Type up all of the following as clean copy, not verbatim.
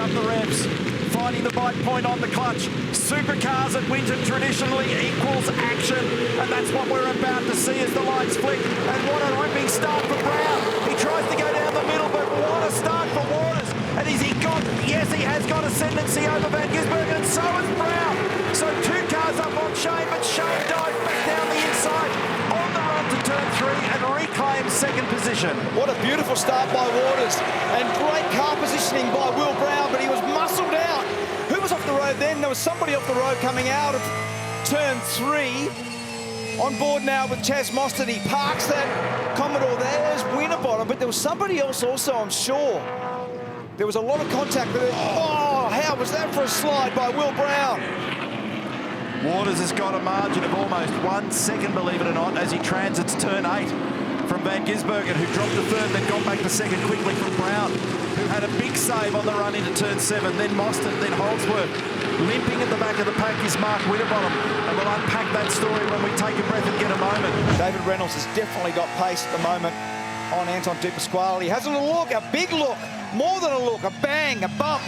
up the revs, finding the bite point on the clutch. Supercars at Winton traditionally equals action, and that's what we're about to see as the lights flick. And what a ripping start for Brown. He tries to go down the middle, but what a start for Waters. And is he got, yes, he has got ascendancy over Van Gisbergen, and so has Brown. So 2 cars up on Shane, but Shane dives back down the inside on the run to turn 3 and reclaims second position. What a beautiful start by Waters, and great car positioning by Will Brown, but he was muscled out. Who was off the road then? There was somebody off the road coming out of turn 3. On board now with Chaz Mostert. He parks that Commodore. There's Winterbottom, but there was somebody else also, I'm sure. There was a lot of contact with it. Oh, how was that for a slide by Will Brown? Waters has got a margin of almost 1 second, believe it or not, as he transits turn 8 from Van Gisbergen, who dropped to third, then got back to second quickly from Brown, who had a big save on the run into turn 7, then Mostert, then Holdsworth. Limping at the back of the pack is Mark Winterbottom, and we'll unpack that story when we take a breath and get a moment. David Reynolds has definitely got pace at the moment on Anton De Pasquale. He has a little look, a big look, more than a look, a bang, a bump.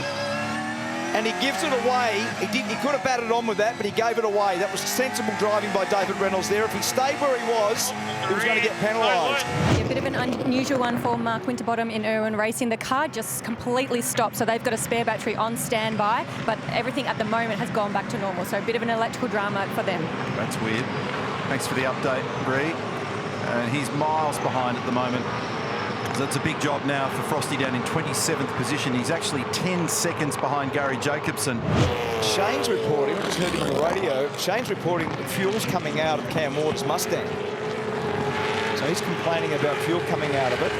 And he gives it away. He could have batted on with that, but he gave it away. That was sensible driving by David Reynolds there. If he stayed where he was going to get penalised. A bit of an unusual one for Mark Winterbottom in Irwin Racing. The car just completely stopped, so they've got a spare battery on standby, but everything at the moment has gone back to normal, so a bit of an electrical drama for them. That's weird. Thanks for the update, Prix. He's miles behind at the moment. So it's a big job now for Frosty down in 27th position. He's actually 10 seconds behind Gary Jacobson. Shane's reporting, I just heard him on the radio, Shane's reporting that fuel's coming out of Cam Ward's Mustang. So he's complaining about fuel coming out of it.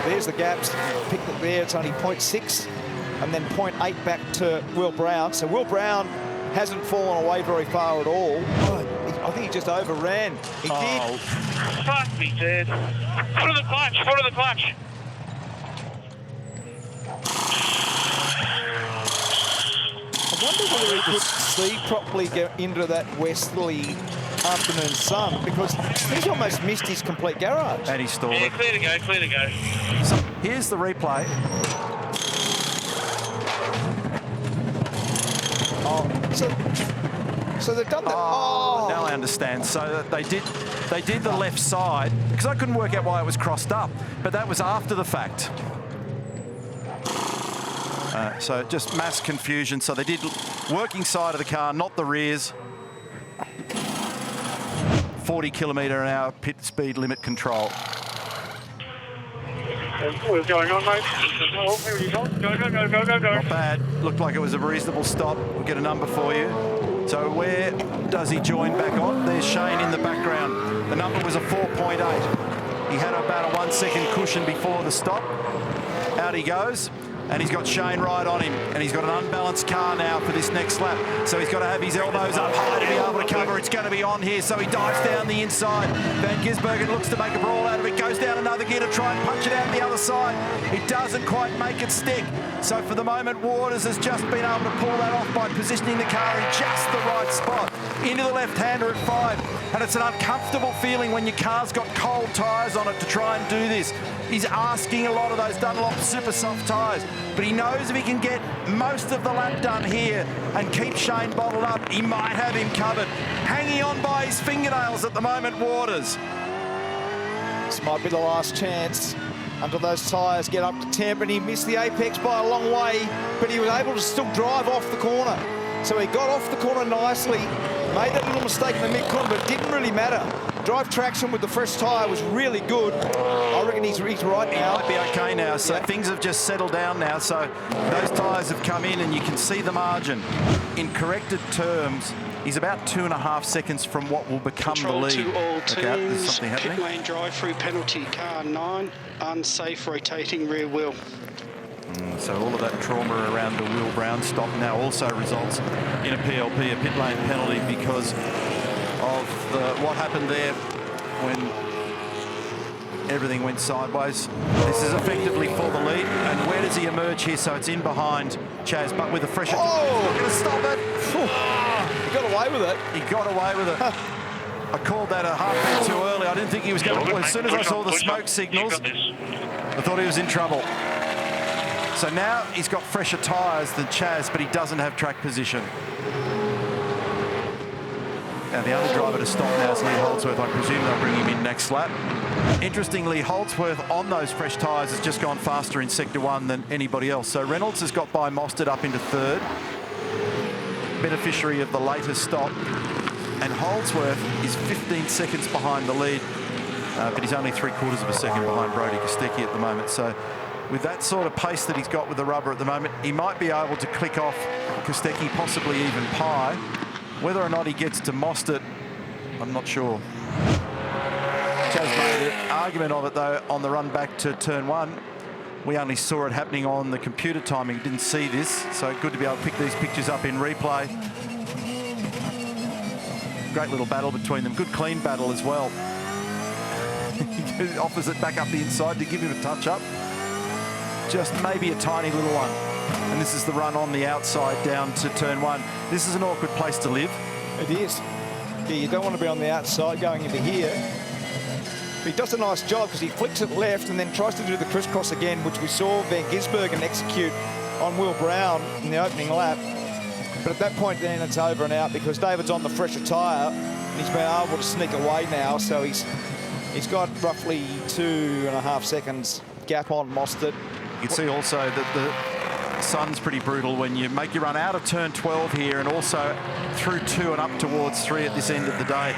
There's the gaps, picked it there, it's only 0.6 and then 0.8 back to Will Brown. So Will Brown hasn't fallen away very far at all. I think he just overran. He did. Fuck me, dude. Foot of the clutch, foot of the clutch. I wonder whether he could see properly get into that westerly afternoon sun, because he's almost missed his complete garage. And he stalled Yeah, it. clear to go, clear to go. So here's the replay. So they've done that. Oh, now I understand. So they did the left side, because I couldn't work out why it was crossed up, but that was after the fact. So just mass confusion. So they did working side of the car, not the rears. 40 km/h pit speed limit control. What's going on, mate? Go. Not bad. Looked like it was a reasonable stop. We'll get a number for you. So where does he join back on? There's Shane in the background. The number was a 4.8. He had about a 1 second cushion before the stop. Out he goes. And he's got Shane right on him. And he's got an unbalanced car now for this next lap. So he's got to have his elbows up high to be able to cover. It's going to be on here. So he dives down the inside. Van Gisbergen looks to make a brawl out of it. Goes down another gear to try and punch it out the other side. It doesn't quite make it stick. So for the moment, Waters has just been able to pull that off by positioning the car in just the right spot. Into the left-hander at 5. And it's an uncomfortable feeling when your car's got cold tyres on it to try and do this. He's asking a lot of those Dunlop super soft tyres, but he knows if he can get most of the lap done here and keep Shane bottled up, he might have him covered. Hanging on by his fingernails at the moment, Waters. This might be the last chance under those tyres. Get up to temp, and he missed the apex by a long way, but he was able to still drive off the corner. So he got off the corner nicely, made that little mistake in the mid-corner, but it didn't really matter. Drive traction with the fresh tyre was really good. I reckon he's right now. He might be okay now, so things have just settled down now. So those tyres have come in and you can see the margin. In corrected terms, he's about 2.5 seconds from what will become Control the lead. to all teams. There's something happening. Pit lane drive-through penalty, car 9, unsafe rotating rear wheel. So all of that trauma around the Will Brown stop now also results in a PLP, a pit lane penalty, because of what happened there when everything went sideways. This is effectively for the lead, and where does he emerge here? So it's in behind Chaz, but with the fresh... Oh! Not going to stop it! He got away with it. He got away with it. I called that a heartbeat too early. I didn't think he was going to... As soon as I saw the smoke signals, I thought he was in trouble. So now he's got fresher tyres than Chaz, but he doesn't have track position. Now the only driver to stop now is Lee Holdsworth. I presume they'll bring him in next lap. Interestingly, Holdsworth on those fresh tyres has just gone faster in Sector 1 than anybody else. So Reynolds has got by Mostert up into third, beneficiary of the latest stop. And Holdsworth is 15 seconds behind the lead, but he's only 3/4 of a second behind Brodie Kostecki at the moment. So with that sort of pace that he's got with the rubber at the moment, he might be able to click off Kostecki, possibly even Pye. Whether or not he gets to Mostert, I'm not sure. Chaz made an argument of it, though, on the run back to turn 1. We only saw it happening on the computer timing, didn't see this, so good to be able to pick these pictures up in replay. Great little battle between them. Good clean battle as well. He offers it back up the inside to give him a touch-up. Just maybe a tiny little one. And this is the run on the outside down to turn 1. This is an awkward place to live. It is. Yeah, you don't want to be on the outside going into here. But he does a nice job because he flicks it left and then tries to do the crisscross again, which we saw Van Gisbergen execute on Will Brown in the opening lap. But at that point then it's over and out because David's on the fresher tyre and he's been able to sneak away now. So he's got roughly 2.5 seconds gap on Mostert. You can see also that the sun's pretty brutal when you make your run out of turn 12 here and also through 2 and up towards 3 at this end of the day.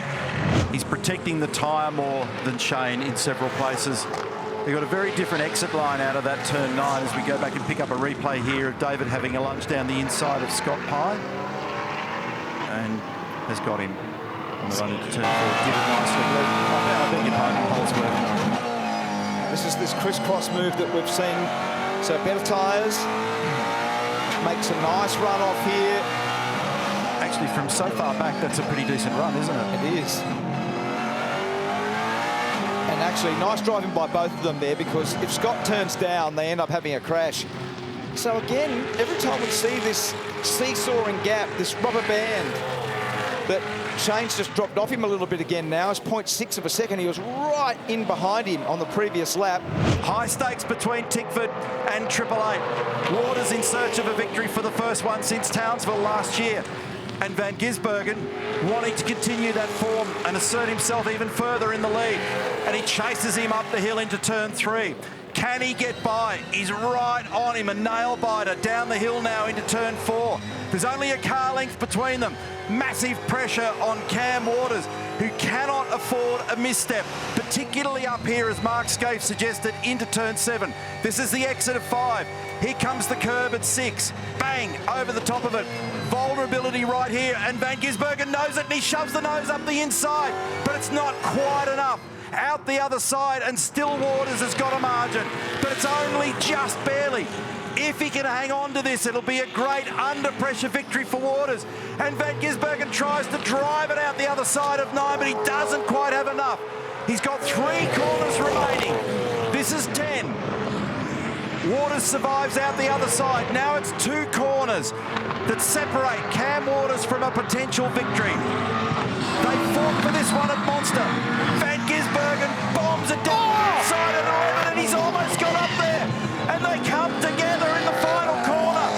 He's protecting the tyre more than Shane in several places. They've got a very different exit line out of that turn 9 as we go back and pick up a replay here of David having a lunge down the inside of Scott Pye. And has got him on the run into turn 4. Did it nicely. I beg your pardon, Holdsworth. This is this crisscross move that we've seen. So better tyres. Makes a nice run off here. Actually, from so far back, that's a pretty decent run, isn't it? It is. And actually, nice driving by both of them there because if Scott turns down, they end up having a crash. So again, every time we see this seesawing gap, this rubber band that Shane's just dropped off him a little bit again now. It's 0.6 of a second. He was right in behind him on the previous lap. High stakes between Tickford and Triple Eight. Waters in search of a victory for the first one since Townsville last year. And Van Gisbergen wanting to continue that form and assert himself even further in the lead. And he chases him up the hill into turn 3. Can he get by? He's right on him, a nail-biter down the hill now into turn 4. There's only a car length between them. Massive pressure on Cam Waters, who cannot afford a misstep, particularly up here, as Mark Scaife suggested, into turn 7. This is the exit of 5. Here comes the curb at 6. Bang, over the top of it. Vulnerability right here, and Van Gisbergen knows it, and he shoves the nose up the inside, but it's not quite enough. Out the other side, and still Waters has got a margin, but it's only just barely. If he can hang on to this, it'll be a great under-pressure victory for Waters. And Van Gisbergen tries to drive it out the other side of 9, but he doesn't quite have enough. He's got 3 corners remaining. This is 10. Waters survives out the other side. Now it's 2 corners that separate Cam Waters from a potential victory. They fought for this one at Monster. Van Gisbergen bombs it down the inside of the ribbon, and he's almost got up there. And they come together in the final corner.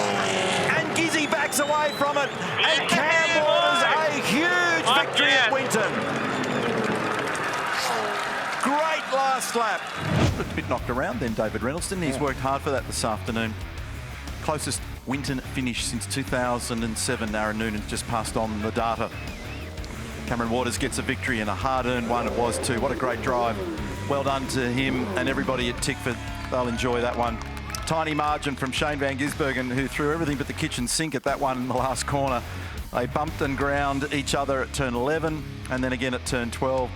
And Gizzy backs away from it. And Cam Waters, a huge victory at Winton. Great last lap. A bit knocked around then, David Reynolds, didn't he? He's worked hard for that this afternoon. Closest Winton finish since 2007. Aaron Noonan just passed on the data. Cameron Waters gets a victory, and a hard-earned one it was too. What a great drive. Well done to him and everybody at Tickford. They'll enjoy that one. Tiny margin from Shane Van Gisbergen, who threw everything but the kitchen sink at that one in the last corner. They bumped and ground each other at turn 11 and then again at turn 12.